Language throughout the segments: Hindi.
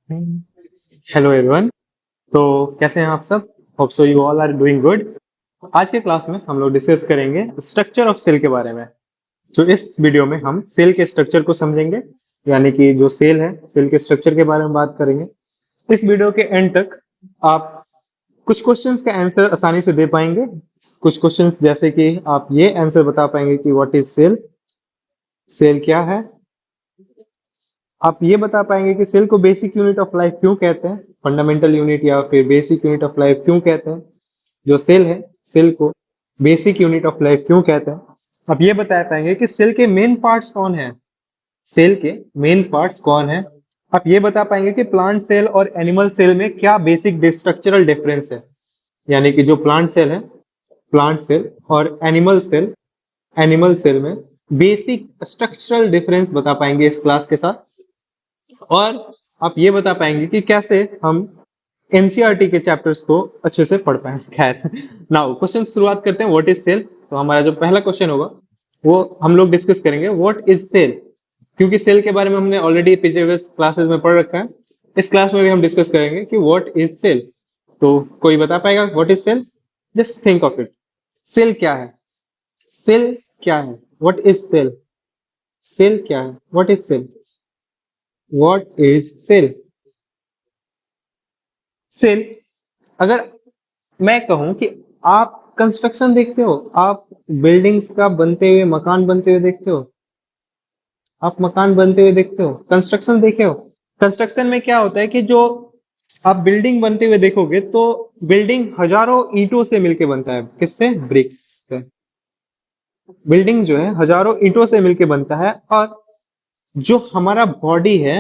Hello everyone. तो कैसे हैं आप सब? Hope so you all are doing good. आज के क्लास में हम लोग डिस्कस करेंगे स्ट्रक्चर ऑफ सेल के बारे में। तो इस वीडियो में हम सेल के स्ट्रक्चर को समझेंगे, यानी कि जो सेल है सेल के स्ट्रक्चर के बारे में बात करेंगे। इस वीडियो के एंड तक आप कुछ क्वेश्चंस का आंसर आसानी से दे पाएंगे। कुछ क्वेश्चंस जैसे कि आप ये आंसर बता पाएंगे कि व्हाट इज सेल, सेल क्या है। आप ये बता पाएंगे कि सेल को बेसिक यूनिट ऑफ लाइफ क्यों कहते हैं, फंडामेंटल यूनिट या फिर बेसिक यूनिट ऑफ लाइफ क्यों कहते हैं। जो सेल है सेल को बेसिक यूनिट ऑफ लाइफ क्यों कहते हैं। आप ये बता पाएंगे कि सेल के मेन पार्ट्स कौन है, सेल के मेन पार्ट्स कौन है। आप ये बता पाएंगे कि प्लांट सेल और एनिमल सेल में क्या बेसिक स्ट्रक्चरल डिफरेंस है, यानी कि जो प्लांट सेल है, प्लांट सेल और एनिमल सेल में बेसिक स्ट्रक्चरल डिफरेंस बता पाएंगे इस क्लास के साथ। और आप ये बता पाएंगे कि कैसे हम एनसीईआरटी के चैप्टर्स को अच्छे से पढ़ पाए। खैर, नाउ क्वेश्चन शुरुआत करते हैं। What is cell? तो हमारा जो पहला क्वेश्चन होगा वो हम लोग डिस्कस करेंगे व्हाट इज सेल, क्योंकि सेल के बारे में हमने ऑलरेडी पिछले क्लासेस में पढ़ रखा है। इस क्लास में भी हम डिस्कस करेंगे कि व्हाट इज सेल। तो कोई बता पाएगा what is cell? Just think of it. Cell क्या है? सेल क्या है? What is cell? सेल क्या है? What is cell? What is cell? Cell, अगर मैं कहूं कि आप कंस्ट्रक्शन देखते हो, आप बिल्डिंग्स का बनते हुए, मकान बनते हुए देखते हो, आप मकान बनते हुए देखते हो, कंस्ट्रक्शन देखे हो। कंस्ट्रक्शन में क्या होता है कि जो आप बिल्डिंग बनते हुए देखोगे तो बिल्डिंग हजारों ईंटों से मिलके बनता है। किससे? ब्रिक्स से। बिल्डिंग जो है हजारों ईंटों से मिलके बनता है। और जो हमारा बॉडी है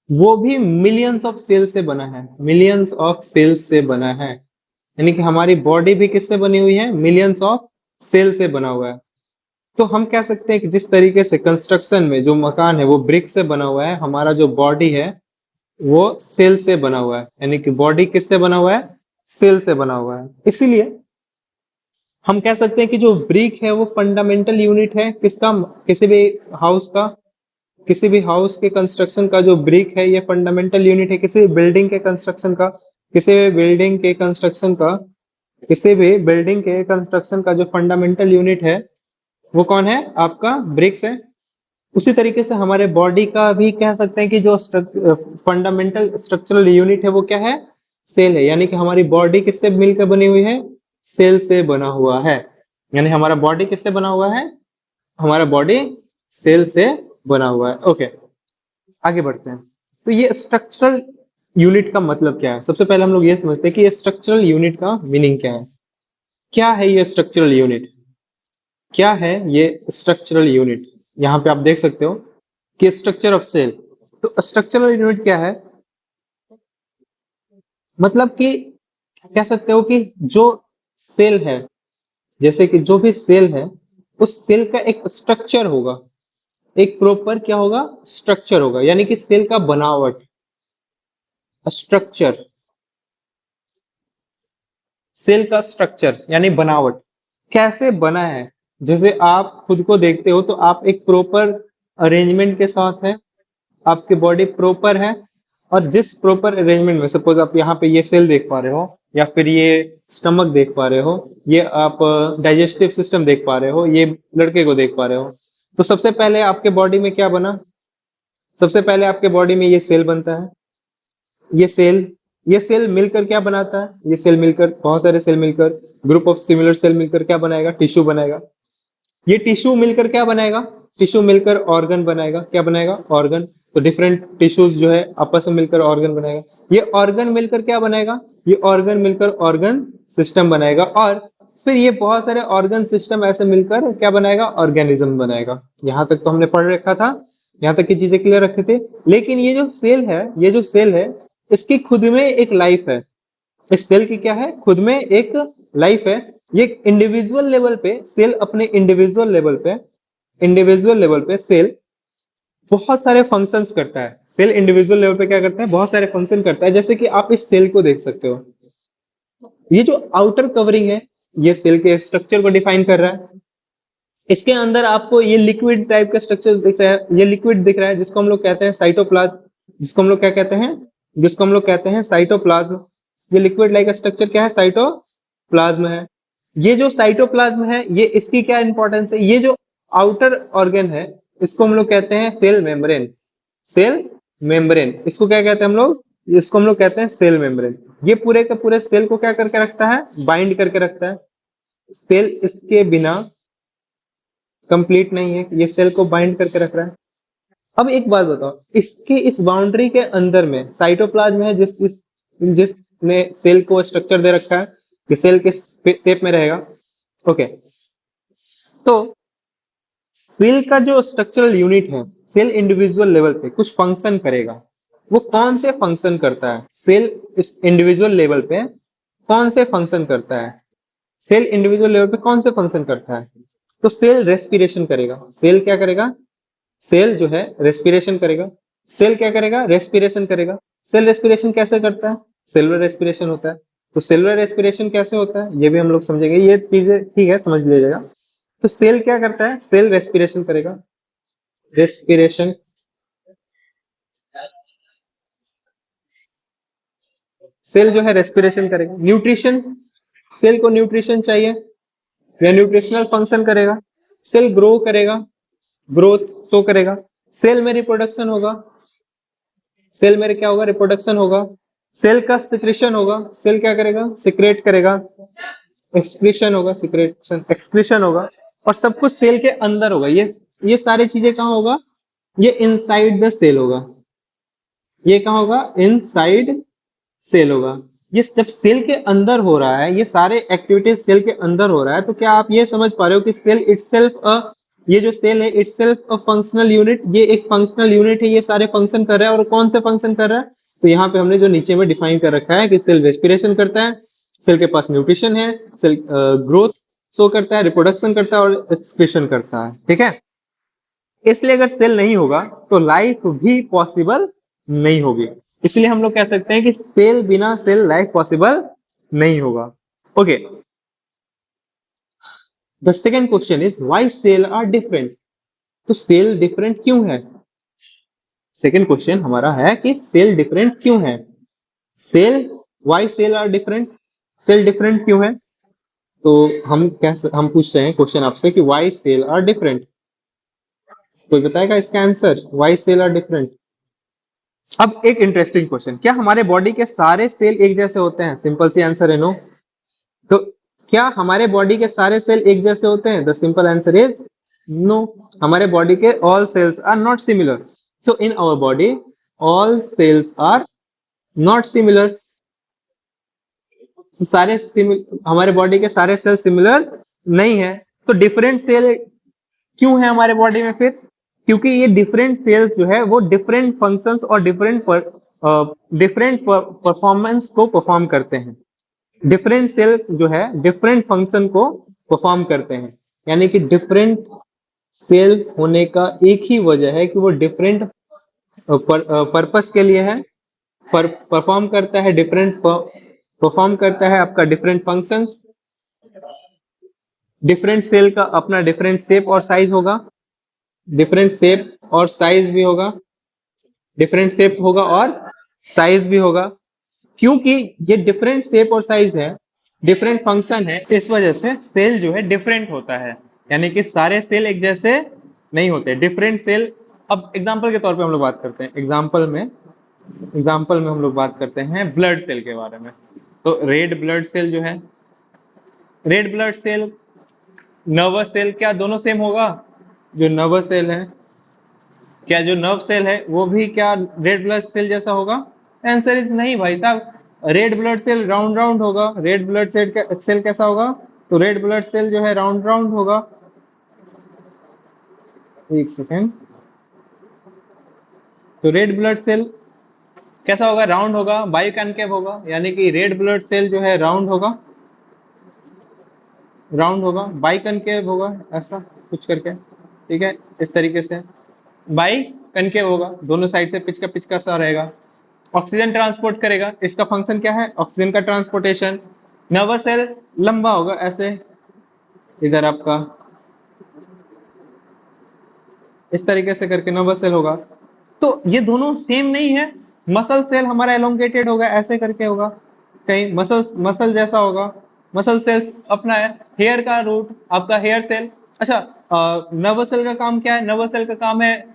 वो भी मिलियंस ऑफ सेल से बना है, मिलियंस ऑफ सेल से बना है। यानी कि हमारी बॉडी भी किससे बनी हुई है? मिलियंस ऑफ सेल से बना हुआ है। तो हम कह सकते हैं कि जिस तरीके से कंस्ट्रक्शन में जो मकान है वो ब्रिक से बना हुआ है, हमारा जो बॉडी है वो सेल से बना हुआ है। यानी कि बॉडी किससे बना हुआ है? सेल से बना हुआ है। इसीलिए हम कह सकते हैं कि जो ब्रिक है वो फंडामेंटल यूनिट है किसका? किसी भी हाउस का, किसी भी हाउस के कंस्ट्रक्शन का जो ब्रिक है ये फंडामेंटल यूनिट है। किसी भी बिल्डिंग के कंस्ट्रक्शन का, किसी भी बिल्डिंग के कंस्ट्रक्शन का, किसी भी बिल्डिंग के कंस्ट्रक्शन का जो फंडामेंटल यूनिट है वो कौन है? आपका ब्रिक्स है। उसी तरीके से हमारे बॉडी का भी कह सकते हैं कि जो फंडामेंटल स्ट्रक्चरल यूनिट है वो क्या है? सेल है। यानी कि हमारी बॉडी किससे मिलकर बनी हुई है? सेल से बना हुआ है। यानी हमारा बॉडी किससे बना हुआ है? हमारा बॉडी सेल से बना हुआ है। ओके, आगे बढ़ते हैं। तो ये स्ट्रक्चरल यूनिट का मतलब क्या है? सबसे पहले हम लोग ये समझते हैं कि ये स्ट्रक्चरल यूनिट का मीनिंग क्या है। क्या है ये स्ट्रक्चरल यूनिट? क्या है ये स्ट्रक्चरल यूनिट? यहां पे आप देख सकते हो कि स्ट्रक्चर ऑफ सेल। तो स्ट्रक्चरल यूनिट क्या है? मतलब कि कह सकते हो कि जो सेल है, जैसे कि जो भी सेल है उस सेल का एक स्ट्रक्चर होगा, एक प्रॉपर क्या होगा? स्ट्रक्चर होगा। यानी कि सेल का बनावट, स्ट्रक्चर, सेल का स्ट्रक्चर यानी बनावट कैसे बना है। जैसे आप खुद को देखते हो तो आप एक प्रॉपर अरेंजमेंट के साथ है, आपकी बॉडी प्रॉपर है। और जिस प्रॉपर अरेंजमेंट में सपोज आप यहाँ पे ये सेल देख पा रहे हो, या फिर ये स्टमक देख पा रहे हो, ये आप डाइजेस्टिव सिस्टम देख पा रहे हो, ये लड़के को देख पा रहे हो। तो सबसे पहले आपके बॉडी में क्या बना? सबसे पहले आपके बॉडी में ये सेल बनता है। ये सेल, ये सेल मिलकर क्या बनाता है? ये सेल मिलकर, बहुत सारे सेल मिलकर, ग्रुप ऑफ सिमिलर सेल मिलकर क्या बनाएगा? टिश्यू बनाएगा। ये टिश्यू मिलकर क्या बनाएगा? टिश्यू मिलकर ऑर्गन बनाएगा। क्या बनाएगा? ऑर्गन। तो डिफरेंट टिश्यूज जो है आपस में मिलकर ऑर्गन बनाएगा। ये ऑर्गन मिलकर क्या बनाएगा? ये ऑर्गन मिलकर ऑर्गन सिस्टम बनाएगा। और फिर ये बहुत सारे ऑर्गन सिस्टम ऐसे मिलकर क्या बनाएगा? ऑर्गेनिज्म बनाएगा। यहां तक तो हमने पढ़ रखा था, यहां तक की चीजें क्लियर रखे थे। लेकिन ये जो सेल है, ये जो सेल है इसकी खुद में एक लाइफ है। इस सेल की क्या है? खुद में एक लाइफ है। ये इंडिविजुअल लेवल पे सेल, अपने इंडिविजुअल लेवल पे सेल बहुत सारे फंक्शंस करता है। सेल इंडिविजुअल लेवल पे क्या करता है? बहुत सारे फंक्शन करता है। जैसे कि आप इस सेल को देख सकते हो, ये जो आउटर कवरिंग है ये सेल के स्ट्रक्चर को डिफाइन कर रहा है। इसके अंदर आपको ये लिक्विड टाइप का स्ट्रक्चर दिख रहा है, ये लिक्विड दिख रहा है जिसको हम लोग कहते हैं साइटोप्लाज्म, जिसको हम लोग क्या कहते हैं? जिसको हम लोग कहते हैं साइटोप्लाज्म। ये लिक्विड लाइक स्ट्रक्चर क्या है? साइटोप्लाज्म है। ये जो साइटोप्लाज्म है, ये इसकी क्या इंपॉर्टेंस है? ये जो आउटर ऑर्गन है, इसको हम लोग कहते हैं सेल मेम्ब्रेन। सेल मेम्ब्रेन, इसको क्या कहते हैं हम लोग? इसको हम लोग कहते हैं सेल मेम्ब्रेन। ये पूरे के पूरे सेल को क्या करके रखता है? बाइंड करके रखता है। सेल इसके बिना कंप्लीट नहीं है, ये सेल को बाइंड करके रख रहा है। अब एक बात बताओ, इसके इस बाउंड्री के अंदर में साइटोप्लाज्म है, जिसने सेल को स्ट्रक्चर दे रखा है कि सेल के शेप में रहेगा। ओके, तो सेल का जो स्ट्रक्चरल यूनिट है, सेल इंडिविजुअल लेवल पे कुछ फंक्शन करेगा। वो कौन से फंक्शन करता है? सेल इस इंडिविजुअल लेवल पे कौन से फंक्शन करता है? सेल इंडिविजुअल लेवल पे कौन से फंक्शन करता है? तो सेल रेस्पिरेशन करेगा। सेल क्या करेगा? सेल जो है रेस्पिरेशन करेगा। सेल क्या करेगा? रेस्पिरेशन करेगा। सेल रेस्पिरेशन कैसे करता है? सेलुलर रेस्पिरेशन होता है। तो सेलुलर रेस्पिरेशन कैसे होता है, ये भी हम लोग समझेंगे। ये चीजें ठीक है, समझ लीजिएगा। तो सेल क्या करता है? सेल रेस्पिरेशन करेगा। रेस्पिरेशन, सेल जो है रेस्पिरेशन करेगा। न्यूट्रिशन, सेल को न्यूट्रिशन चाहिए या न्यूट्रिशनल फंक्शन करेगा। सेल ग्रो करेगा, ग्रोथ शो करेगा। सेल में रिप्रोडक्शन होगा। सेल में क्या होगा? रिप्रोडक्शन होगा। सेल का सिक्रेशन होगा। सेल क्या करेगा? सिक्रेट करेगा। एक्सक्रीशन होगा, सिक्रेशन एक्सक्रीशन होगा। और सब कुछ सेल के अंदर होगा। ये सारी चीजें कहाँ होगा? ये इनसाइड द सेल होगा। ये कहाँ होगा? इनसाइड सेल होगा। ये जब सेल के अंदर हो रहा है, ये सारे एक्टिविटीज सेल के अंदर हो रहा है, तो क्या आप ये समझ पा रहे हो कि सेल इटसेल्फ ये जो सेल है इटसेल्फ अ फंक्शनल यूनिट, ये एक फंक्शनल यूनिट है। ये सारे फंक्शन कर रहा है, और कौन से फंक्शन कर रहा है? तो यहाँ पे हमने जो नीचे में डिफाइन कर रखा है कि सेल रेस्पिरेशन करता है, सेल के पास न्यूट्रिशन है, सेल ग्रोथ शो करता है, रिप्रोडक्शन करता है और एक्सक्रीशन करता है। ठीक है, इसलिए अगर सेल नहीं होगा तो लाइफ भी पॉसिबल नहीं होगी। इसलिए हम लोग कह सकते हैं कि सेल बिना सेल लाइफ पॉसिबल नहीं होगा। Okay, the second question is why cell are different. तो सेल डिफरेंट क्यों है? सेकेंड क्वेश्चन हमारा है कि सेल डिफरेंट क्यों है। Cell, why cell are different, cell different क्यों है? तो हम पूछ रहे हैं क्वेश्चन आपसे कि व्हाई सेल आर डिफरेंट। कोई बताएगा इसका answer, why cell are different? अब एक इंटरेस्टिंग क्वेश्चन, क्या हमारे बॉडी के सारे सेल एक जैसे होते हैं? सिंपल सी आंसर है नो। तो क्या हमारे बॉडी के सारे सेल एक जैसे होते हैं? The simple answer is no. हमारे बॉडी के all cells are not similar. So in our body all cells are not similar. हमारे बॉडी के सारे सेल सिमिलर नहीं है। तो डिफरेंट सेल क्यों है हमारे बॉडी में फिर? क्योंकि ये डिफरेंट सेल्स जो है वो डिफरेंट फंक्शंस और डिफरेंट परफॉर्मेंस को परफॉर्म करते हैं। डिफरेंट सेल जो है डिफरेंट फंक्शन को परफॉर्म करते हैं। यानी कि डिफरेंट सेल होने का एक ही वजह है कि वो डिफरेंट पर्पस के लिए है, परफॉर्म करता है डिफरेंट, परफॉर्म करता है आपका डिफरेंट फंक्शंस। डिफरेंट सेल का अपना डिफरेंट शेप और साइज होगा, डिफरेंट शेप और साइज भी होगा, डिफरेंट शेप होगा और साइज भी होगा। क्योंकि ये डिफरेंट शेप और साइज है, डिफरेंट फंक्शन है, इस वजह से सेल जो है डिफरेंट होता है। यानी कि सारे सेल एक जैसे नहीं होते, डिफरेंट सेल। अब एग्जांपल के तौर पे हम लोग बात करते हैं, एग्जांपल में हम लोग बात करते हैं ब्लड सेल के बारे में। तो रेड ब्लड सेल जो है, red blood cell, nervous cell, क्या दोनों सेम होगा? जो नर्वस सेल है, क्या जो नर्व सेल है वो भी क्या रेड ब्लड सेल जैसा होगा? आंसर इज नहीं भाई साहब। Red blood cell round round होगा। रेड ब्लड सेल कैसा होगा? तो रेड ब्लड सेल जो है राउंड राउंड होगा। एक सेकेंड, तो रेड ब्लड सेल कैसा होगा? राउंड होगा, बाई कनकेव होगा। यानी कि रेड ब्लड सेल जो है राउंड होगा, राउंड होगा, बाई कनकेव होगा, ऐसा कुछ करके। ठीक है, इस तरीके से बाई कनकेव होगा, दोनों साइड से पिच का सा रहेगा। ऑक्सीजन ट्रांसपोर्ट करेगा, इसका फंक्शन क्या है? ऑक्सीजन का ट्रांसपोर्टेशन। नर्वस सेल लंबा होगा ऐसे, इधर आपका इस तरीके से करके नर्वस सेल होगा। तो ये दोनों सेम नहीं है, मसल सेल हमारा एलोंगेटेड होगा, ऐसे करके होगा, कहीं मसल मसल जैसा होगा, मसल सेल्स अपना है। हेयर का रूट आपका हेयर सेल। अच्छा, नर्वस सेल का काम क्या है? नर्वस सेल का काम है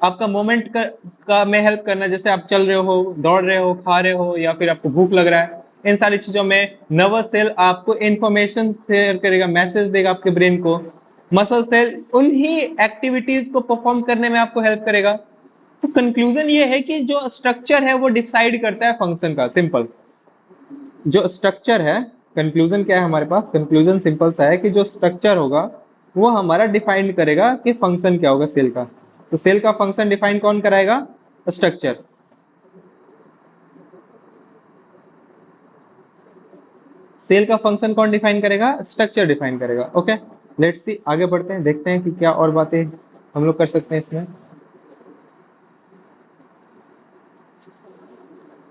आपका मोमेंट का में हेल्प करना, जैसे आप चल रहे हो, दौड़ रहे हो, खा रहे हो, या फिर आपको भूख लग रहा है, इन सारी चीजों में नर्वस सेल आपको इंफॉर्मेशन शेयर करेगा, मैसेज देगा आपके ब्रेन को। मसल सेल उन्हीं एक्टिविटीज को परफॉर्म करने में आपको हेल्प करेगा। तो कंक्लूजन ये है कि जो स्ट्रक्चर है वो डिसाइड करता है फंक्शन का, सिंपल। जो स्ट्रक्चर है, कंक्लूजन क्या है हमारे पास? कंक्लूजन सिंपल सा है कि जो स्ट्रक्चर होगा वो हमारा डिफाइन करेगा कि फंक्शन क्या होगा सेल का। तो सेल का फंक्शन डिफाइन कौन कराएगा? स्ट्रक्चर। सेल का फंक्शन कौन डिफाइन करेगा? स्ट्रक्चर डिफाइन करेगा। ओके, लेट्स सी, आगे बढ़ते हैं, देखते हैं कि क्या और बातें हम लोग कर सकते हैं इसमें।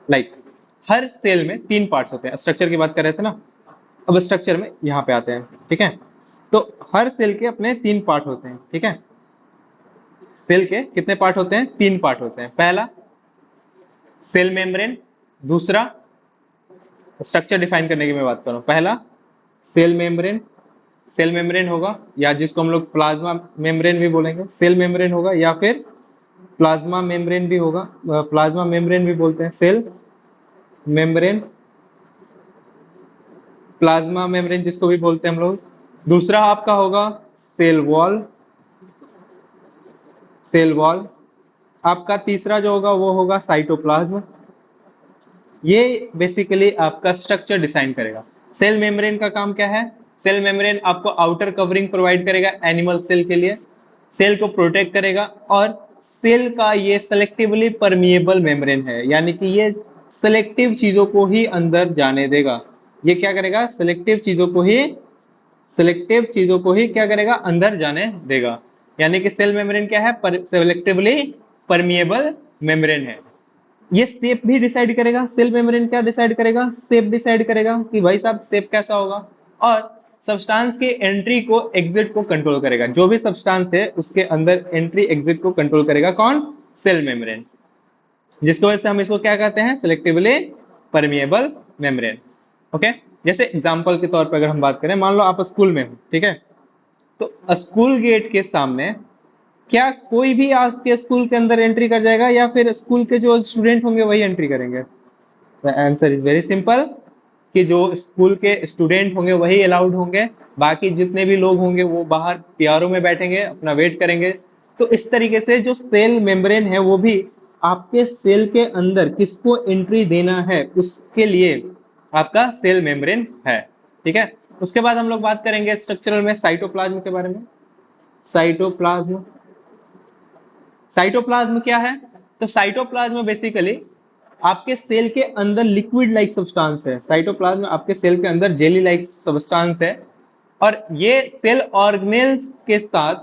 लाइक हर सेल में तीन पार्ट्स होते हैं, स्ट्रक्चर की बात कर रहे थे ना, अब स्ट्रक्चर में यहाँ पे आते हैं, ठीक है। तो हर सेल के अपने तीन पार्ट होते हैं, ठीक है। सेल के कितने पार्ट होते हैं? तीन पार्ट होते हैं। पहला सेल मेम्ब्रेन, दूसरा स्ट्रक्चर डिफाइन करने की मैं बात कर रहा हूं, पहला सेल मेम्ब्रेन, सेल मेम्ब्रेन होगा, या जिसको हम लोग प्लाज्मा मेम्ब्रेन भी बोलेंगे, सेल मेम्ब्रेन होगा, या फिर प्लाज्मा मेम्ब्रेन भी होगा, प्लाज्मा मेम्ब्रेन भी बोलते हैं, सेल मेम्ब्रेन, प्लाज्मा मेम्ब्रेन जिसको भी बोलते हैं हम लोग। दूसरा आपका होगा सेल वॉल, सेल वॉल। आपका तीसरा जो होगा वो होगा साइटोप्लाज्म। ये बेसिकली आपका स्ट्रक्चर डिसाइन करेगा। सेल मेम्ब्रेन का काम क्या है? सेल मेम्ब्रेन आपको आउटर कवरिंग प्रोवाइड करेगा एनिमल सेल के लिए, सेल को प्रोटेक्ट करेगा, और सेल का ये सेलेक्टिवली परमिएबल मेम्ब्रेन है, यानी कि ये सेलेक्टिव चीजों को ही अंदर जाने देगा। ये क्या करेगा? सेलेक्टिव चीजों को ही क्या करेगा? अंदर जाने देगा। यानी कि सेल मेम्ब्रेन क्या है? सेलेक्टिवली परमिएबल मेम्ब्रेन है। ये शेप भी डिसाइड करेगा। सेल मेम्ब्रेन क्या डिसाइड करेगा? शेप डिसाइड करेगा कि भाई साहब शेप कैसा होगा। और सब्सटेंस के एंट्री को एग्जिट को कंट्रोल करेगा, जो भी सब्सटेंस है उसके अंदर एंट्री एग्जिट को कंट्रोल करेगा कौन? Cell membrane. जिसकी वजह से हम इसको क्या कहते हैं? Selectively permeable membrane. ओके, जैसे एग्जांपल के तौर पर अगर हम बात करें, मान लो आप स्कूल में हो, ठीक है, तो स्कूल गेट के सामने क्या कोई भी आपके स्कूल के अंदर एंट्री कर जाएगा, या फिर स्कूल के जो स्टूडेंट होंगे वही एंट्री करेंगे? The answer is very simple, कि जो स्कूल के स्टूडेंट होंगे वही अलाउड होंगे, बाकी जितने भी लोग होंगे वो बाहर पीआरओ में बैठेंगे, अपना वेट करेंगे। तो इस तरीके से जो सेल मेम्ब्रेन है वो भी आपके सेल के अंदर किसको एंट्री देना है उसके लिए आपका सेल मेम्ब्रेन है, ठीक है। उसके बाद हम लोग बात करेंगे स्ट्रक्चरल में साइटोप्लाज्म के बारे में। साइटोप्लाज्म, साइटोप्लाज्म क्या है? तो साइटोप्लाज्म बेसिकली आपके सेल के अंदर लिक्विड लाइक सब्सटेंस है। साइटोप्लाज्म आपके सेल के अंदर जेली लाइक सब्सटेंस है, और ये सेल ऑर्गेनेल्स के साथ,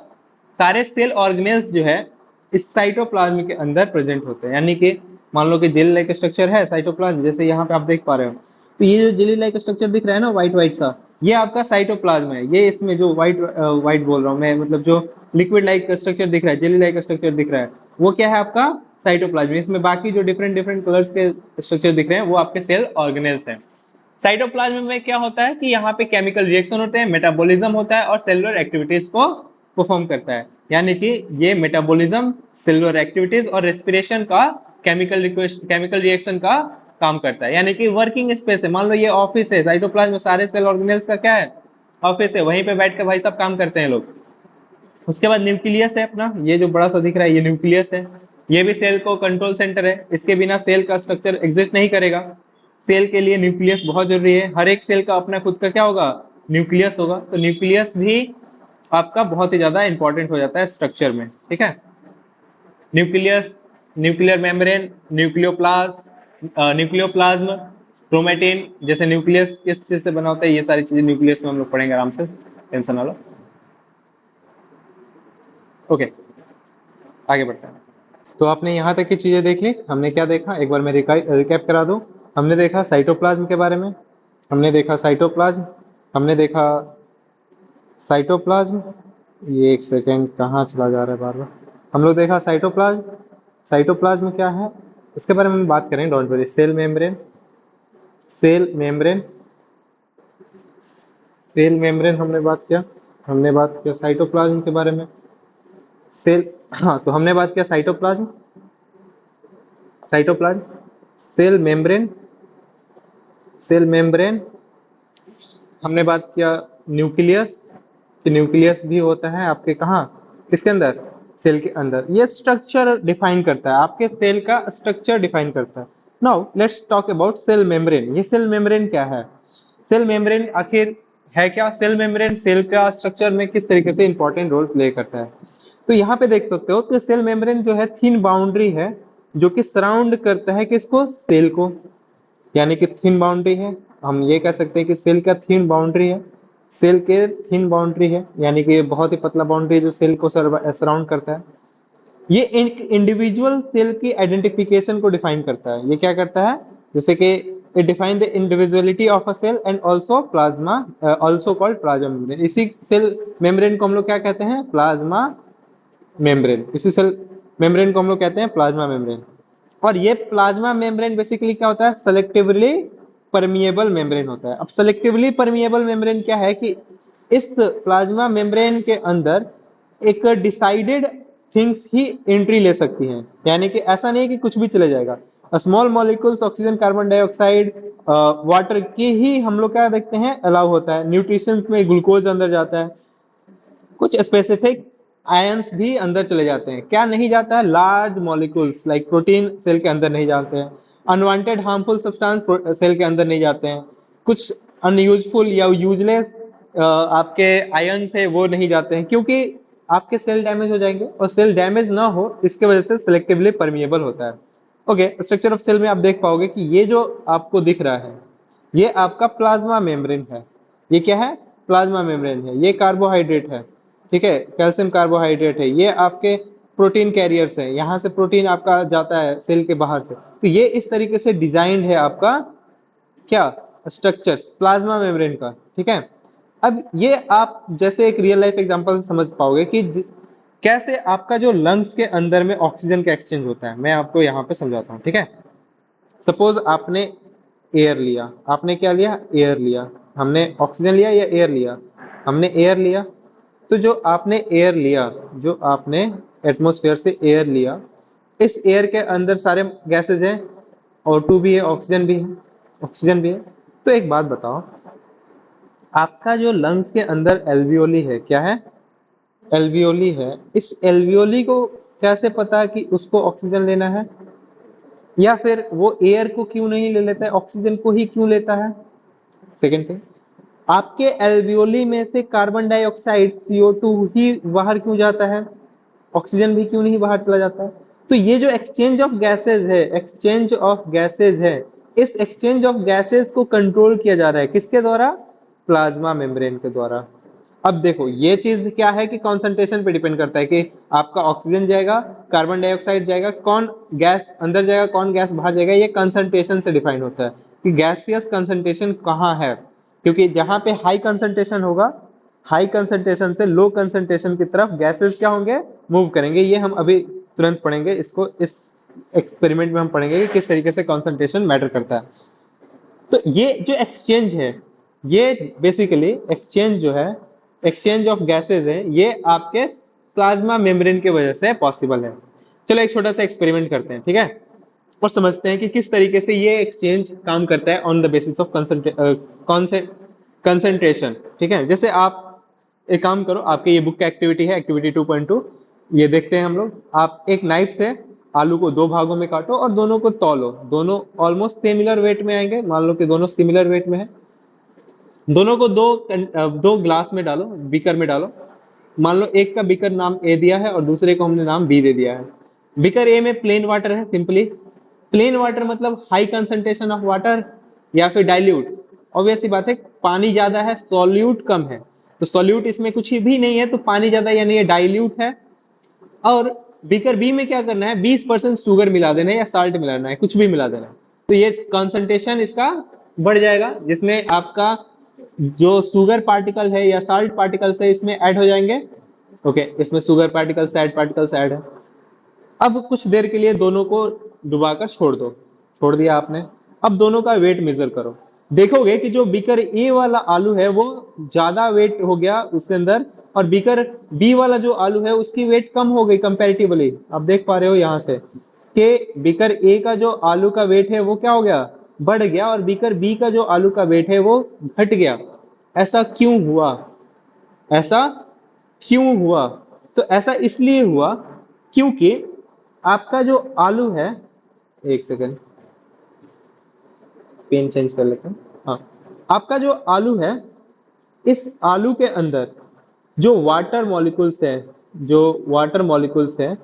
सारे सेल ऑर्गेनेल्स जो है इस साइटोप्लाज्म के अंदर प्रेजेंट होते हैं। यानी कि मान लो कि जेली लाइक स्ट्रक्चर है साइटोप्लाज्म, जैसे यहाँ पे आप देख पा रहे हो, तो ये जो जेली लाइक स्ट्रक्चर दिख रहा है ना, व्हाइट व्हाइट सा, ये आपका साइटोप्लाज्म है। ये इसमें जो व्हाइट व्हाइट बोल रहा हूँ मैं, मतलब जो लिक्विड लाइक स्ट्रक्चर दिख रहा है, जेली लाइक स्ट्रक्चर दिख रहा है, वो क्या है? आपका साइटोप्लाज्म। इसमें बाकी जो डिफरेंट डिफरेंट कलर्स के स्ट्रक्चर दिख रहे हैं वो आपके सेल ऑर्गेनेल्स हैं। साइटोप्लाज्म में क्या होता है कि यहाँ पे केमिकल रिएक्शन होते हैं, मेटाबॉलिज्म होता है, और सेलुलर एक्टिविटीज को परफॉर्म करता है। यानी कि ये मेटाबॉलिज्म, सेलुलर एक्टिविटीज और रेस्पिरेशन का केमिकल रिएक्शन का काम करता है। यानी कि वर्किंग स्पेस है, मान लो ये ऑफिस है, साइटोप्लाज्म में सारे सेल ऑर्गेनेल्स का क्या है? ऑफिस है, वहीं पे बैठ कर भाई साहब काम करते हैं लोग। उसके बाद न्यूक्लियस है अपना, ये जो बड़ा सा दिख रहा है ये न्यूक्लियस है। ये भी सेल को कंट्रोल सेंटर है, इसके बिना सेल का स्ट्रक्चर एग्जिस्ट नहीं करेगा। सेल के लिए न्यूक्लियस बहुत जरूरी है। हर एक सेल का अपना खुद का क्या होगा? न्यूक्लियस होगा। तो न्यूक्लियस भी आपका बहुत ही ज्यादा इंपॉर्टेंट हो जाता है स्ट्रक्चर में, ठीक है। Nucleus, nuclear membrane, nucleoplasm, chromatin, जैसे न्यूक्लियस किस चीज से बना होता है, ये सारी चीजें न्यूक्लियस में हम लोग पढ़ेंगे आराम से, टेंशन वाला। ओके, आगे बढ़ते हैं। तो आपने यहाँ तक की चीजें देख ली। हमने क्या देखा, एक बार मैं रिकैप करा दूं। हमने देखा साइटोप्लाज्म के बारे में, हमने देखा साइटोप्लाज्म, हमने देखा साइटोप्लाज्म, ये एक सेकेंड कहाँ चला जा रहा है बार बार। हम लोग देखा साइटोप्लाज्म। साइटोप्लाज्म क्या है? इसके बारे में हम बात करें, don't worry. Cell membrane, cell membrane, cell membrane हमने बात किया साइटोप्लाज्म के बारे में। सेल, हाँ, तो हमने बात किया cytoplasm, cytoplasm, cell membrane, cell membrane, हमने बात किया न्यूक्लियस, कि न्यूक्लियस भी होता है आपके कहाँ, किसके अंदर, सेल के अंदर। ये स्ट्रक्चर डिफाइन करता है, आपके सेल का स्ट्रक्चर डिफाइन करता है। Now let's talk about cell membrane. ये सेल मेम्ब्रेन क्या है, सेल मेम्ब्रेन आखिर है क्या, सेल मेम्ब्रेन सेल का स्ट्रक्चर में किस तरीके से इंपॉर्टेंट रोल प्ले करता है। तो यहाँ पे देख सकते हो कि सेल मेम्ब्रेन जो है थिन बाउंड्री है, जो कि सराउंड करता है किसको, सेल को, यानी कि थिन बाउंड्री है। हम ये कह सकते हैं कि सेल का थिन बाउंड्री है, सेल के थिन बाउंड्री है, यानी कि बहुत ही पतला बाउंड्री जो सेल को सराउंड करता है। ये एक इंडिविजुअल सेल की आइडेंटिफिकेशन को डिफाइन करता है। ये क्या करता है, जैसे कि it define the individuality of a cell and also plasma, also called plasma membrane. इसी सेल मेम्ब्रेन को हम लोग क्या कहते हैं, प्लाज्मा मेम्ब्रेन। इसी सेल मेम्ब्रेन को हम लोग कहते हैं प्लाज्मा मेम्ब्रेन। और ये प्लाज्मा मेम्ब्रेन बेसिकली क्या होता है, सेलेक्टिवली परमिएबल मेम्ब्रेन होता है। अब सेलेक्टिवली परमिएबल मेम्ब्रेन क्या है कि इस प्लाज्मा मेम्ब्रेन के अंदर एक डिसाइडेड थिंग्स ही एंट्री ले सकती हैं, यानी कि ऐसा नहीं है कि कुछ भी चले जाएगा। Small molecules, oxygen, carbon dioxide, water की ही हम लोग क्या देखते हैं, अलाउ होता है। न्यूट्रिशन में ग्लूकोज अंदर जाता है, कुछ स्पेसिफिक आयंस भी अंदर चले जाते हैं। क्या नहीं जाता है, large molecules like protein cell के अंदर नहीं जाते हैं। अनवांटेड हार्मफुल सब्सटेंस सेल के अंदर नहीं जाते हैं। कुछ अनयूजफुल या यूजलेस आपके आयंस है वो नहीं जाते हैं, क्योंकि आपके सेल डैमेज हो जाएंगे, और सेल डैमेज ना हो इसके वजह से सिलेक्टिवली परमिएबल होता है। ओके, स्ट्रक्चर ऑफ सेल में आप देख पाओगे कि ये जो आपको दिख रहा है, ये आपका प्लाज्मा मेम्ब्रेन है। ये क्या है, प्लाज्मा मेम्ब्रेन है। ये कार्बोहाइड्रेट है, ठीक है, कैल्शियम कार्बोहाइड्रेट है। ये आपके प्रोटीन कैरियर्स है, यहाँ से प्रोटीन आपका जाता है सेल के बाहर से। तो ये इस तरीके से डिजाइंड है आपका क्या, स्ट्रक्चर्स प्लाज्मा मेम्ब्रेन का, ठीक है। अब ये आप जैसे एक रियल लाइफ एग्जांपल से समझ पाओगे कि कैसे आपका जो लंग्स के अंदर में ऑक्सीजन का एक्सचेंज होता है। मैं आपको यहाँ पे समझाता हूँ, ठीक है। सपोज आपने एयर लिया, आपने क्या लिया, एयर लिया। हमने ऑक्सीजन लिया या एयर लिया, हमने एयर लिया। तो जो आपने एयर लिया, जो आपने एटमॉस्फेयर से एयर लिया, इस एयर के अंदर सारे गैसेज हैं, O2 भी है, ऑक्सीजन भी है, ऑक्सीजन भी है। तो एक बात बताओ, आपका जो लंग्स के अंदर एल्वियोली है, क्या है, एल्वियोली है। इस एल्वियोली को कैसे पता कि उसको ऑक्सीजन लेना है, या फिर वो एयर को क्यों नहीं ले लेता है, ऑक्सीजन को ही क्यों लेता है। सेकेंड थिंग, आपके एल्वियोली में से कार्बन डाइऑक्साइड CO2 ही बाहर क्यों जाता है, ऑक्सीजन भी क्यों नहीं बाहर चला जाता है। तो ये जो एक्सचेंज ऑफ गैसेज है, एक्सचेंज ऑफ गैसेज है, इस एक्सचेंज ऑफ गैसेज को कंट्रोल किया जा रहा है किसके द्वारा, प्लाज्मा मेम्ब्रेन के द्वारा। अब देखो ये चीज क्या है कि कॉन्सेंट्रेशन पे डिपेंड करता है कि आपका ऑक्सीजन जाएगा, कार्बन डाइऑक्साइड जाएगा, कौन गैस अंदर जाएगा, कौन गैस बाहर जाएगा, ये कंसंट्रेशन से डिफाइन होता है कि गैसियस कंसंट्रेशन कहाँ है। क्योंकि जहां पे हाई कंसंट्रेशन होगा, हाई कंसंट्रेशन से लो कंसंट्रेशन की तरफ गैसेस क्या होंगे, मूव करेंगे। ये हम अभी तुरंत पढ़ेंगे इसको, इस एक्सपेरिमेंट में हम पढ़ेंगे कि किस तरीके से कंसंट्रेशन मैटर करता है। तो ये जो एक्सचेंज है, ये बेसिकली एक्सचेंज जो है, एक्सचेंज ऑफ गैसेज है, ये आपके प्लाज्मा मेम्ब्रेन की वजह से पॉसिबल है। चलो एक छोटा सा एक्सपेरिमेंट करते हैं, ठीक है, और समझते हैं कि किस तरीके से ये एक्सचेंज काम करता है on the basis of concentration, ठीक है। जैसे आप एक काम करो, आपके ये बुक का एक्टिविटी है, एक्टिविटी 2.2, ये देखते हैं हम लोग। आप एक नाइफ से आलू को दो भागों में काटो और दोनों को तौलो। दोनों ऑलमोस्ट सिमिलर वेट में आएंगे, मान लो कि दोनों सिमिलर वेट में है। दोनों को दो ग्लास में डालो, बीकर में डालो। मान लो एक का बीकर नाम ए दिया है और दूसरे को हमने नाम बी दे दिया है। बीकर ए में प्लेन वाटर है, सिंपली प्लेन वाटर मतलब हाई कंसंट्रेशन ऑफ वाटर, या फिर डाइल्यूट। ऑब्वियस सी बात है, पानी ज्यादा है, सॉल्यूट कम है, तो सॉल्यूट इसमें कुछ ही भी नहीं है, तो पानी ज्यादा यानी ये डाइल्यूट है। और बीकर बी में क्या करना है, 20% शुगर मिला देना है या साल्ट मिलाना है, कुछ भी मिला देना है। तो ये कंसंट्रेशन इसका बढ़ जाएगा, जिसमें आपका जो शुगर पार्टिकल है या साल्ट पार्टिकल्स है इसमें ऐड हो जाएंगे। ओके, इसमें शुगर पार्टिकल्स ऐड है। अब कुछ देर के लिए दोनों को डुबाकर छोड़ दो, छोड़ दिया आपने। अब दोनों का वेट मेजर करो, देखोगे कि जो बीकर ए वाला आलू है वो ज्यादा वेट हो गया उसके अंदर, और बीकर बी वाला जो आलू है उसकी वेट कम हो गई कंपैरेटिवली। आप देख पा रहे हो यहां से कि बीकर ए का जो आलू का वेट है वो क्या हो गया, बढ़ गया, और बीकर बी का जो आलू का वेट है वो घट गया। ऐसा क्यों हुआ? ऐसा क्यों हुआ? तो ऐसा इसलिए हुआ क्योंकि आपका जो आलू है, एक सेकंड पेन चेंज कर लेते हैं। हाँ, आपका जो आलू है, इस आलू के अंदर जो वाटर मॉलिक्यूल्स है, जो वाटर मॉलिक्यूल्स है,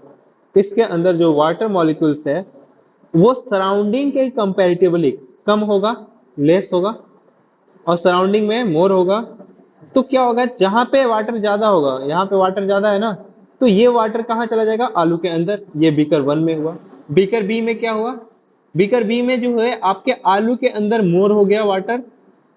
इसके अंदर जो वाटर मॉलिक्यूल्स है वो सराउंडिंग के कंपैरेटिवली कम होगा, लेस होगा, और सराउंडिंग में मोर होगा। तो क्या होगा, जहां पे वाटर ज्यादा होगा, यहाँ पे वाटर ज्यादा है ना, तो ये वाटर कहाँ चला जाएगा, आलू के अंदर। ये बीकर वन में हुआ। बीकर बी में क्या हुआ, बीकर बी में जो है आपके आलू के अंदर मोर हो गया वाटर,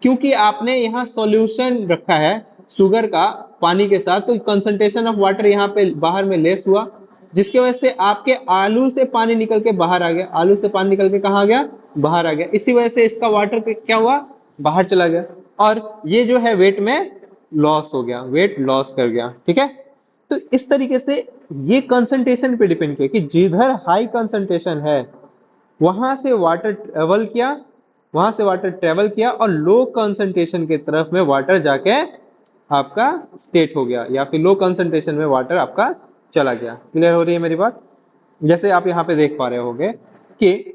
क्योंकि आपने यहाँ सॉल्यूशन रखा है शुगर का पानी के साथ, तो कंसंट्रेशन ऑफ वाटर यहाँ पे बाहर में लेस हुआ, जिसकी वजह से आपके आलू से पानी निकल के बाहर आ गया, आलू से पानी निकल के कहाँ आ गया, बाहर आ गया। इसी वजह से इसका वाटर क्या हुआ, बाहर चला गया, और ये जो है वेट में लॉस हो गया, वेट लॉस कर गया। ठीक है, तो इस तरीके से ये कंसंट्रेशन पे डिपेंड किया कि जिधर हाई कंसंट्रेशन है वहां से वाटर ट्रेवल किया, वहां से वाटर ट्रेवल किया, और लो कंसंट्रेशन की तरफ में वाटर जाके आपका स्टेट हो गया, या फिर लो कंसंट्रेशन में वाटर आपका चला गया। क्लियर हो रही है मेरी बात? जैसे आप यहाँ पे देख पा रहे होंगे कि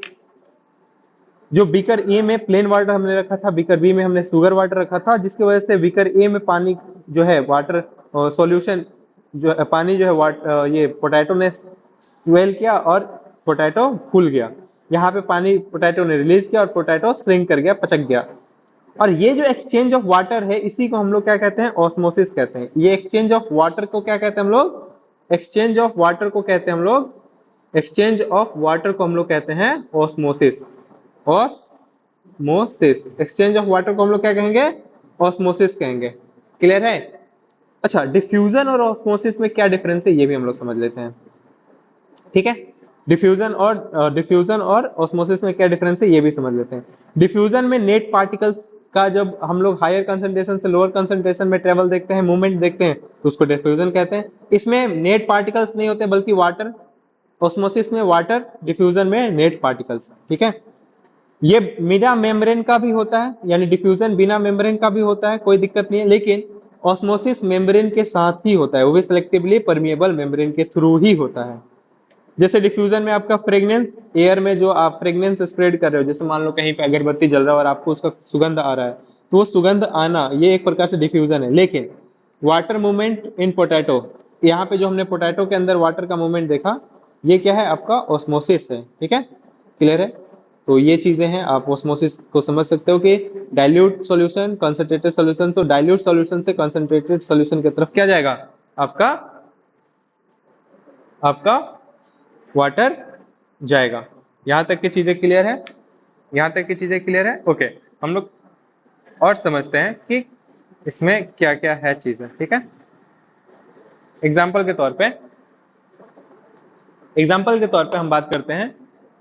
जो बीकर ए में प्लेन वाटर हमने रखा था, बीकर बी में हमने शुगर वाटर रखा था, जिसकी वजह से बीकर ए में पानी जो है वाटर सॉल्यूशन जो पानी जो है ये पोटैटो ने स्वेल किया और पोटैटो फूल गया। यहाँ पे पानी पोटैटो ने रिलीज किया और पोटैटो श्रिंक कर गया, पचक गया। और ये जो एक्सचेंज ऑफ वाटर है इसी को हम लोग क्या कहते हैं, ऑस्मोसिस कहते हैं। ये एक्सचेंज ऑफ वाटर को क्या कहते हैं हम लोग, एक्सचेंज ऑफ वाटर को कहते हैं हम लोग, एक्सचेंज ऑफ वाटर को हम लोग कहते हैं osmosis. Osmosis, exchange of water को हम लोग क्या कहेंगे, ऑस्मोसिस कहेंगे। क्लियर है? अच्छा, डिफ्यूजन और ऑस्मोसिस में क्या डिफरेंस है ये भी हम लोग समझ लेते हैं। ठीक है, डिफ्यूजन और ऑस्मोसिस में क्या डिफरेंस है ये भी समझ लेते हैं। डिफ्यूजन में नेट पार्टिकल्स का जब हम लोग हायर कंसंट्रेशन से लोअर कंसंट्रेशन में ट्रेवल देखते हैं, मूवमेंट देखते हैं, तो उसको डिफ्यूजन कहते हैं। इसमें नेट पार्टिकल्स नहीं होते बल्कि वाटर, ऑस्मोसिस में वाटर, डिफ्यूजन में नेट पार्टिकल्स। ठीक है, ये बिना मेम्ब्रेन का भी होता है, यानी डिफ्यूजन बिना मेम्ब्रेन का भी होता है, कोई दिक्कत नहीं है, लेकिन ऑस्मोसिस मेम्ब्रेन के साथ ही होता है, वो भी सिलेक्टिवली परमिएबल मेम्ब्रेन के थ्रू ही होता है। जैसे डिफ्यूजन में आपका फ्रेग्रेंस, एयर में जो आप फ्रेग्रेंस स्प्रेड कर रहे हो, जैसे मान लो कहीं पे अगरबत्ती जल रहा है और आपको उसका सुगंध आ रहा है, तो वो सुगंध आना ये एक प्रकार से डिफ्यूजन है। लेकिन वाटर मूवमेंट इन पोटैटो, यहाँ पे जो हमने पोटैटो के अंदर वाटर का मूवमेंट देखा, ये क्या है, आपका ऑस्मोसिस है। ठीक है, क्लियर है? तो ये चीजें हैं, आप ऑस्मोसिस को समझ सकते हो कि डाइल्यूट सॉल्यूशन, कंसंट्रेटेड सॉल्यूशन, तो डाइल्यूट सॉल्यूशन से कंसंट्रेटेड सॉल्यूशन की तरफ क्या जाएगा, आपका आपका वाटर जाएगा। यहां तक की चीजें क्लियर है? यहां तक की चीजें क्लियर है? ओके, हम लोग और समझते हैं कि इसमें क्या क्या है चीजें। ठीक है, एग्जाम्पल के तौर पे, एग्जाम्पल के तौर पे हम बात करते हैं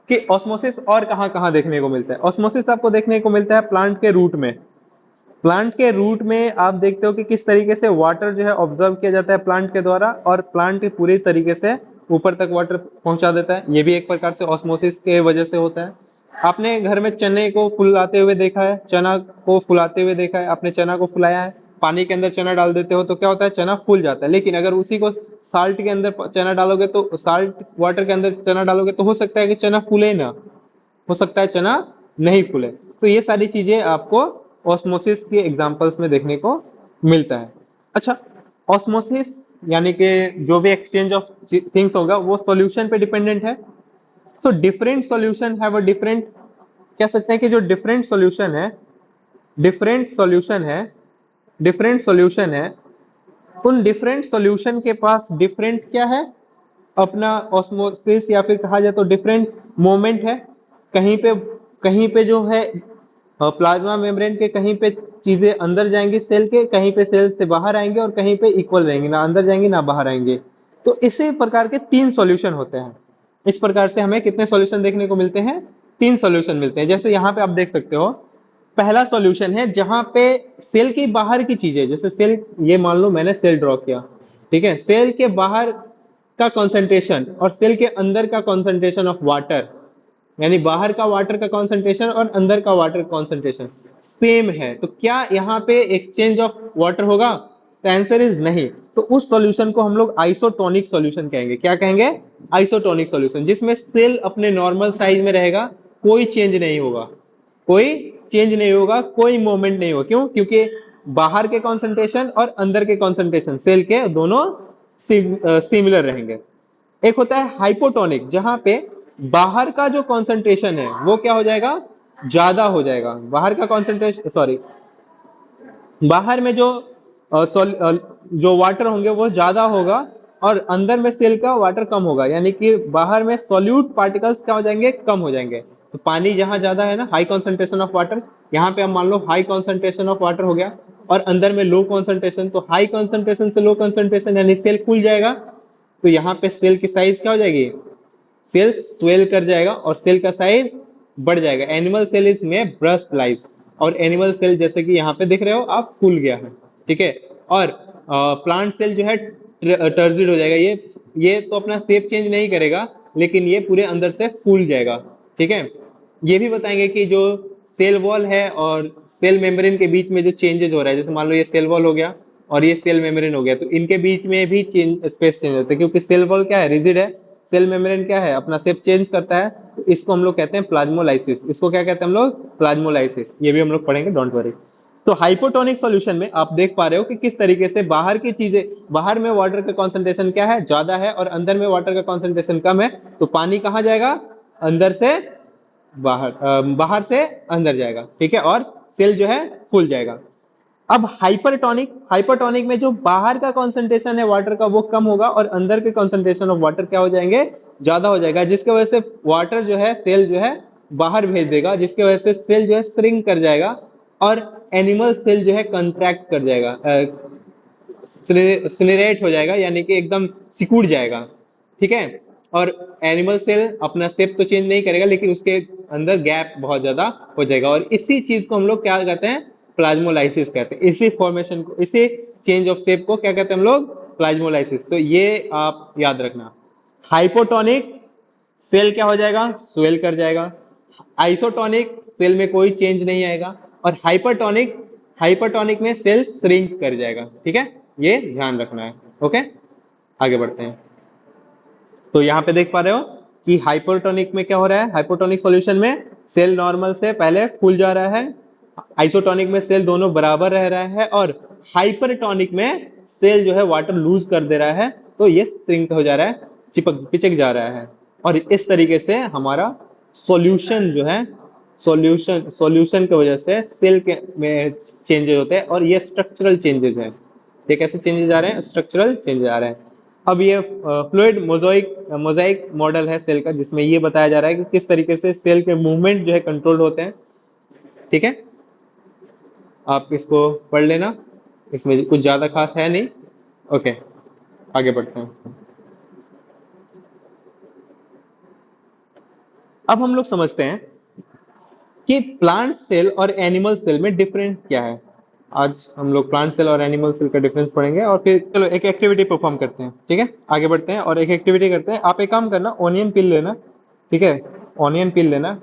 कि ऑस्मोसिस और कहां कहां देखने को मिलता है। ऑस्मोसिस आपको देखने को मिलता है प्लांट के रूट में। प्लांट के रूट में आप देखते हो कि किस तरीके से वाटर जो है ऑब्जर्व किया जाता है प्लांट के द्वारा, और प्लांट पूरी तरीके से ऊपर तक वाटर पहुंचा देता है। ये भी एक प्रकार से ऑस्मोसिस के वजह से होता है। आपने घर में चने को फुलाते हुए देखा है, चना को फुलाते हुए देखा है, आपने चना को फुलाया है, पानी के अंदर चना डाल देते हो तो क्या होता है, चना फूल जाता है। लेकिन अगर उसी को साल्ट के अंदर चना डालोगे, तो साल्ट वाटर के अंदर चना डालोगे तो हो सकता है कि चना फूले ना, हो सकता है चना नहीं फूले। तो ये सारी चीजें आपको ऑस्मोसिस के एग्जांपल्स में देखने को मिलता है। अच्छा, ऑस्मोसिस यानी कि जो भी एक्सचेंज ऑफ थिंग्स होगा वो सॉल्यूशन पे डिपेंडेंट है। तो different solution have a different, कह सकते हैं कि जो डिफरेंट सॉल्यूशन है, डिफरेंट सॉल्यूशन है, डिफरेंट सॉल्यूशन है, उन डिफरेंट सॉल्यूशन के पास डिफरेंट क्या है, अपना ऑस्मोसिस, या फिर कहा जाए तो डिफरेंट मोमेंट है। कहीं पे जो है प्लाज्मा मेम्ब्रेन के कहीं पे चीजें अंदर जाएंगी सेल के, कहीं पे सेल से बाहर आएंगे, और कहीं पे इक्वल रहेंगे, ना अंदर जाएंगे ना बाहर आएंगे। तो इसी प्रकार के तीन सॉल्यूशन होते हैं। इस प्रकार से हमें कितने सॉल्यूशन देखने को मिलते हैं? 3 सॉल्यूशन मिलते हैं। जैसे यहाँ पे आप देख सकते हो, पहला सॉल्यूशन है जहां पे सेल की बाहर की चीजें, जैसे सेल, ये मान लो मैंने सेल ड्रॉ किया, ठीक है, सेल के बाहर का कॉन्सेंट्रेशन और सेल के अंदर का कॉन्सेंट्रेशन ऑफ वाटर, यानी बाहर का वाटर का कॉन्सेंट्रेशन और अंदर का वाटर कॉन्सेंट्रेशन सेम है, तो क्या यहाँ पे एक्सचेंज ऑफ वाटर होगा? तो आंसर इज नहीं। तो उस सॉल्यूशन को हम लोग आइसोटोनिक सॉल्यूशन कहेंगे। क्या कहेंगे? आइसोटोनिक सॉल्यूशन, जिसमें सेल अपने नॉर्मल साइज में रहेगा, कोई चेंज नहीं होगा, कोई चेंज नहीं होगा, कोई मूवमेंट नहीं होगा। क्यों? क्योंकि बाहर के कॉन्सेंट्रेशन और अंदर के कॉन्सेंट्रेशन सेल के दोनों सिमिलर रहेंगे। एक होता है हाइपोटोनिक, जहां पे बाहर का जो कॉन्सेंट्रेशन है वो क्या हो जाएगा? ज्यादा हो जाएगा। बाहर का कॉन्सेंट्रेशन, सॉरी, बाहर में जो वाटर होंगे वो ज्यादा होगा और अंदर में सेल का वाटर कम होगा, यानी कि बाहर में सॉल्यूट पार्टिकल्स क्या हो जाएंगे? कम हो जाएंगे। तो पानी जहां ज्यादा है ना, हाई कॉन्सेंट्रेशन ऑफ वाटर, यहाँ पे हम मान लो हाई कॉन्सेंट्रेशन ऑफ वाटर हो गया और अंदर में लो कॉन्सेंट्रेशन, तो हाई कॉन्सेंट्रेशन से लो कॉन्सेंट्रेशन यानी सेल फूल जाएगा। तो यहाँ पे सेल की साइज क्या हो जाएगी? सेल स्वेल कर जाएगा और सेल का साइज बढ़ जाएगा। एनिमल सेल इज में ब्रस्ट लाइज, और एनिमल सेल जैसे कि यहाँ पे देख रहे हो आप, फूल गया है, ठीक है। और प्लांट सेल जो है टर्जिड हो जाएगा। ये तो अपना शेप चेंज नहीं करेगा, लेकिन ये पूरे अंदर से फूल जाएगा, ठीक है। ये भी बताएंगे कि जो सेल वॉल है और सेल मेम्ब्रेन के बीच में जो चेंजेस हो रहा है, जैसे मान लो ये सेल वॉल हो गया और ये सेल मेम्ब्रेन हो गया, तो इनके बीच में भी स्पेस चेंज होता है, क्योंकि सेल वॉल क्या है? रिजिड है, सेल मेम्ब्रेन क्या है? अपना शेप चेंज करता है। तो इसको हम लोग कहते हैं प्लाज्मोलाइसिस। इसको क्या कहते हैं हम लोग? प्लाज्मोलाइसिस। ये भी हम लोग पढ़ेंगे, डोंट वरी। तो हाइपोटोनिक सॉल्यूशन में आप देख पा रहे हो कि किस तरीके से बाहर की चीजें, बाहर में वाटर का कॉन्सेंट्रेशन क्या है? ज्यादा है, और अंदर में वाटर का कॉन्सेंट्रेशन कम है। तो पानी कहाँ जाएगा? अंदर से बाहर, बाहर से अंदर जाएगा, ठीक है, और सेल जो है फूल जाएगा। अब हाइपरटोनिक, हाइपरटोनिक में जो बाहर का कॉन्सेंट्रेशन है वाटर का वो कम होगा और अंदर के कॉन्सेंट्रेशन ऑफ वाटर क्या हो जाएंगे? ज्यादा हो जाएगा, जिसकी वजह से वाटर जो है सेल जो है बाहर भेज देगा, जिसकी वजह से सेल जो है श्रिंक कर जाएगा और एनिमल सेल जो है कंट्रैक्ट कर जाएगा, सिनरेट हो जाएगा, यानी कि एकदम सिकुड़ जाएगा, ठीक है। और एनिमल सेल अपना शेप तो चेंज नहीं करेगा, लेकिन उसके अंदर गैप बहुत ज्यादा हो जाएगा, और इसी चीज को हम लोग क्या कहते हैं? प्लाज्मोलाइसिस कहते हैं। इसी फॉर्मेशन को, इसी चेंज ऑफ शेप को क्या कहते हैं हम लोग? प्लाज्मोलाइसिस। तो ये आप याद रखना। हाइपोटोनिक, सेल क्या हो जाएगा? स्वेल कर जाएगा। आइसोटोनिक, सेल में कोई चेंज नहीं आएगा। और हाइपरटोनिक, हाइपरटोनिक में सेल श्रिंक कर जाएगा, ठीक है, ये ध्यान रखना है। ओके, आगे बढ़ते हैं। तो यहाँ पे देख पा रहे हो कि हाइपोटोनिक में क्या हो रहा है? हाइपोटोनिक सॉल्यूशन में सेल नॉर्मल से पहले फूल जा रहा है, आइसोटोनिक में सेल दोनों बराबर रह रहा है, और हाइपरटोनिक में सेल जो है वाटर लूज कर दे रहा है, तो ये श्रिंक हो जा रहा है, चिपक पिचक जा रहा है। और इस तरीके से हमारा सॉल्यूशन जो है, सॉल्यूशन की वजह से सेल के में चेंजेस होते हैं, और ये स्ट्रक्चरल चेंजेस हैं। ये कैसे चेंजेस आ रहे हैं? स्ट्रक्चरल चेंजेस आ रहे हैं। अब ये फ्लूइड मोजाइक मॉडल है सेल का, जिसमें ये बताया जा रहा है कि किस तरीके से सेल के मूवमेंट जो है कंट्रोल होते हैं, ठीक है। आप इसको पढ़ लेना, इसमें कुछ ज्यादा खास है नहीं। ओके, आगे बढ़ते हैं। अब हम लोग समझते हैं कि प्लांट सेल और एनिमल सेल में डिफरेंस क्या है। आज हम लोग प्लांट सेल और एनिमल सेल का डिफरेंस पढ़ेंगे, और फिर चलो एक एक्टिविटी परफॉर्म करते हैं, ठीक है। आगे बढ़ते हैं और एक एक्टिविटी करते हैं। आप एक काम करना, ऑनियन पील लेना, ठीक है, ऑनियन पील लेना,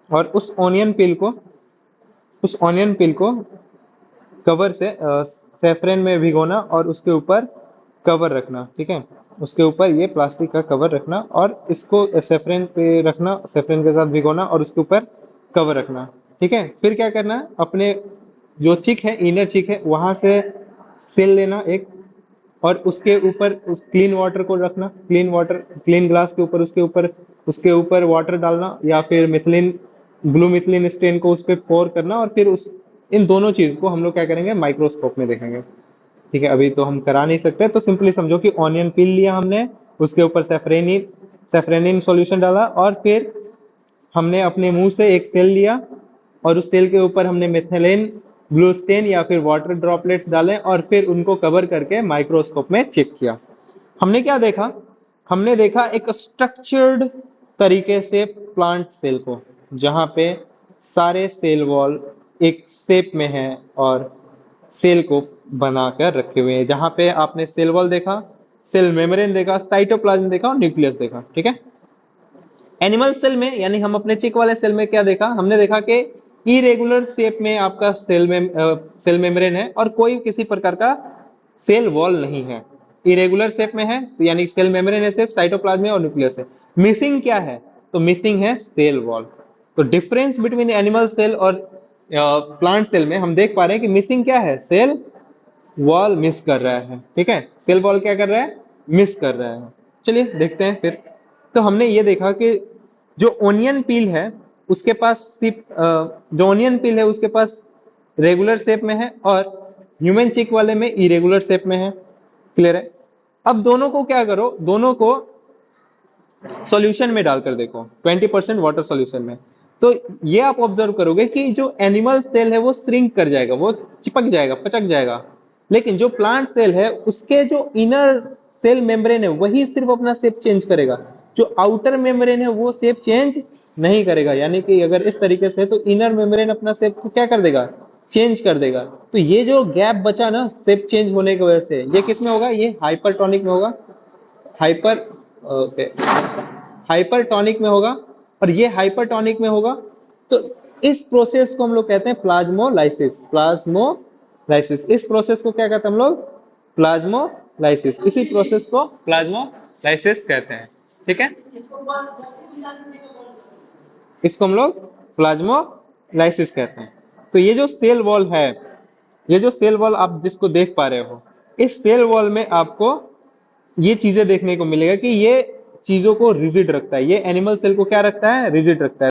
और उस ऑनियन पील को कवर से सेफ्रेन में भिगोना और उसके ऊपर कवर रखना, ठीक है। उसके ऊपर ये प्लास्टिक का कवर रखना और इसको सेफ्रेन पे रखना, सेफ्रेन के साथ भिगोना और उसके ऊपर कवर रखना, ठीक है। फिर क्या करना है? अपने जो चिक है, इनर चिक है, वहां से सेल लेना एक, और उसके ऊपर उस क्लीन वाटर को रखना, क्लीन वाटर, क्लीन ग्लास के ऊपर, उसके ऊपर वाटर डालना, या फिर मिथिलिन, ब्लू मिथिलिन स्टेन को उस पर पोर करना, और फिर उस इन दोनों चीज को हम लोग क्या करेंगे? माइक्रोस्कोप में देखेंगे, ठीक है। अभी तो हम करा नहीं सकते, तो सिंपली समझो कि ऑनियन पील लिया हमने, उसके ऊपर सेफ्रेनिन सॉल्यूशन डाला, और फिर हमने अपने मुंह से एक सेल लिया और उस सेल के ऊपर हमने मिथिलिन ब्लू स्टेन या फिर वाटर ड्रॉपलेट्स डाले, और फिर उनको कवर करके माइक्रोस्कोप में चेक किया। हमने क्या देखा? हमने देखा एक स्ट्रक्चर्ड तरीके से प्लांट सेल को, जहां पे सारे सेल वॉल एक शेप में है और सेल को बनाकर रखे हुए हैं। जहां पे आपने सेल वॉल देखा, सेल मेम्ब्रेन देखा, साइटोप्लाज्म देखा और न्यूक्लियस देखा। ठीक है। एनिमल सेल में यानी हम अपने चिक वाले सेल में क्या देखा, हमने देखा कि इरेगुलर शेप में आपका सेल मेम्ब्रेन है और कोई किसी प्रकार का सेल वॉल नहीं है। इरेगुलर शेप में है तो यानी सेल मेम्ब्रेन है, सिर्फ साइटोप्लाज्म है और न्यूक्लियस है। मिसिंग क्या है, तो मिसिंग है सेल वॉल। तो डिफरेंस बिटवीन एनिमल सेल और प्लांट सेल में हम देख पा रहे हैं कि मिसिंग क्या है, सेल वॉल मिस कर रहा है। ठीक है, सेल वॉल क्या कर रहा है, मिस कर रहा है। चलिए देखते हैं फिर। तो हमने ये देखा कि जो ओनियन पील है उसके पास सिर्फ जो ओनियन पील है उसके पास रेगुलर शेप में है और ह्यूमन चिक वाले में इरेगुलर शेप में है। क्लियर है। अब दोनों को क्या करो, दोनों को सॉल्यूशन में डालकर देखो, 20% वाटर सॉल्यूशन में। तो ये आप ऑब्जर्व करोगे कि जो एनिमल सेल है वो श्रिंक कर जाएगा, वो चिपक जाएगा, पचक जाएगा। लेकिन जो प्लांट सेल है उसके जो इनर सेल मेम्ब्रेन है वही सिर्फ अपना शेप चेंज करेगा, जो आउटर मेम्ब्रेन है वो शेप चेंज नहीं करेगा। यानी कि अगर इस तरीके से, तो इनर मेम्ब्रेन अपना शेप को क्या कर देगा, चेंज कर देगा। तो ये जो गैप बचा ना शेप चेंज होने की वजह से, ये किस में होगा, ये हाइपरटोनिक में होगा, हाइपर ओके हाइपरटोनिक में होगा और ये हाइपरटोनिक में होगा। तो इस प्रोसेस को हम लोग कहते हैं प्लाज्मोलाइसिस। प्लाज्मोलाइसिस, इस प्रोसेस को क्या कहते हैं हम लोग, प्लाज्मोलाइसिस। इसी प्रोसेस को प्लाज्मोलाइसिस कहते हैं। ठीक है, इसको हम लोग प्लाज्मोलाइसिस कहते हैं। तो ये जो सेल वॉल है, ये जो सेल वॉल आप जिसको देख पा रहे हो, इस सेल वॉल में आपको ये चीजें देखने को मिलेगा कि ये चीजों को रिजिड रखता है। ये एनिमल सेल को क्या रखता है, रिजिड रखता है।